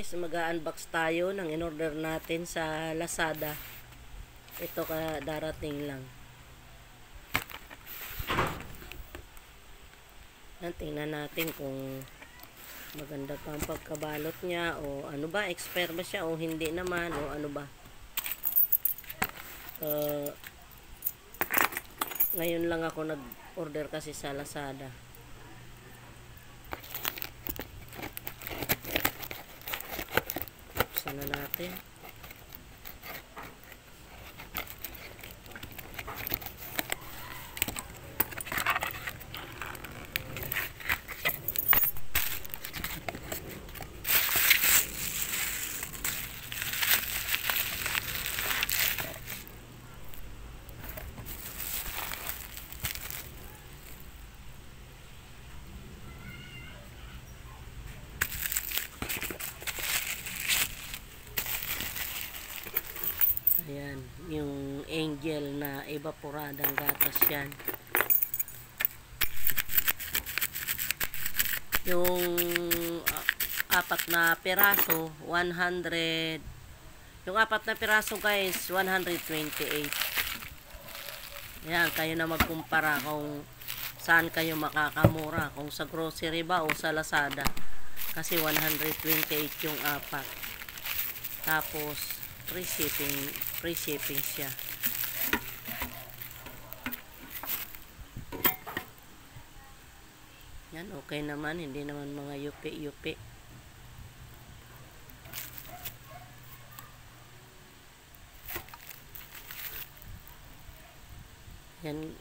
guys, mag-unbox tayo ng in-order natin sa Lazada. Ito darating lang. Tingnan natin kung maganda pa ang pagkabalot niya o ano ba, expire ba siya o hindi naman o ano ba. Ngayon lang ako nag-order kasi sa Lazada. Buksan na natin. Ayan, yung Angel na evaporadang gatas yan. Yung apat na piraso, 100. Yung apat na piraso guys, 128. Ayan, kayo na magkumpara kung saan kayo makakamura. Kung sa grocery ba o sa Lazada. Kasi 128 yung apat. Tapos, free shipping siya. Yan, okay naman, hindi naman mga yupi. Yan,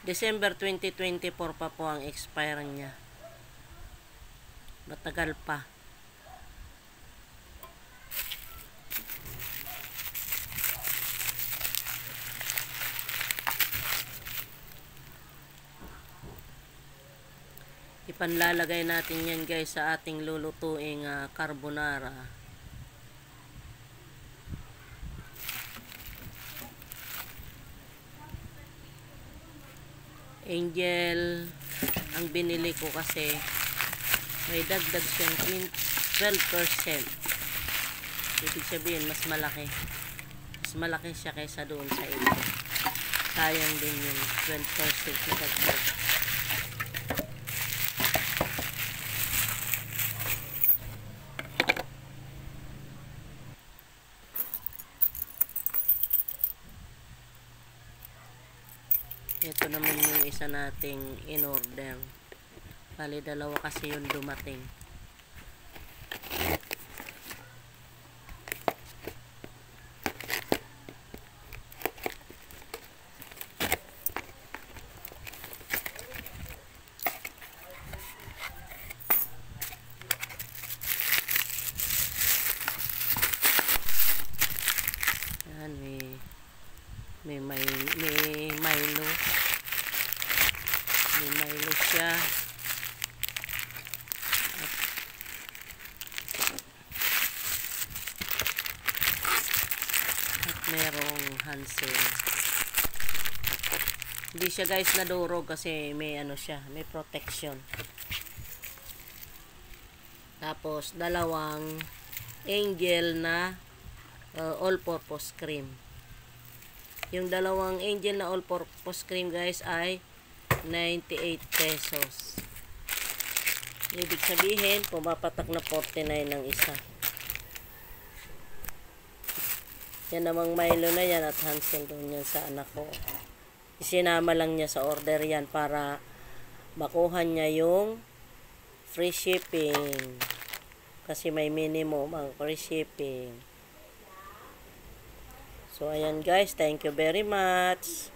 December 2024 pa po ang expire niya. Matagal pa. Ipanlalagay natin yan guys sa ating lulutuing carbonara. Angel ang binili ko kasi may dagdag siyang 12%. Ibig sabihin mas malaki siya kaysa doon sa iba. Sayang din yung 12% na dagdag. Ito naman yung isa nating in-order. Bali, dalawa kasi yung dumating. Yan, may Milo. May Milo siya. At merong Hansel. Hindi siya guys nadurog kasi may ano siya, may protection. Tapos dalawang Angel na all-purpose cream. Yung dalawang Angel na all-purpose cream guys ay 98 pesos. Ibig sabihin, pumapatak na 49 ng isa. Yan namang Milo na yan at Hansel doon yan sa anak ko. Isinama lang niya sa order yan para makuha niya yung free shipping. Kasi may minimum ang free shipping. So, ayan guys. Thank you very much.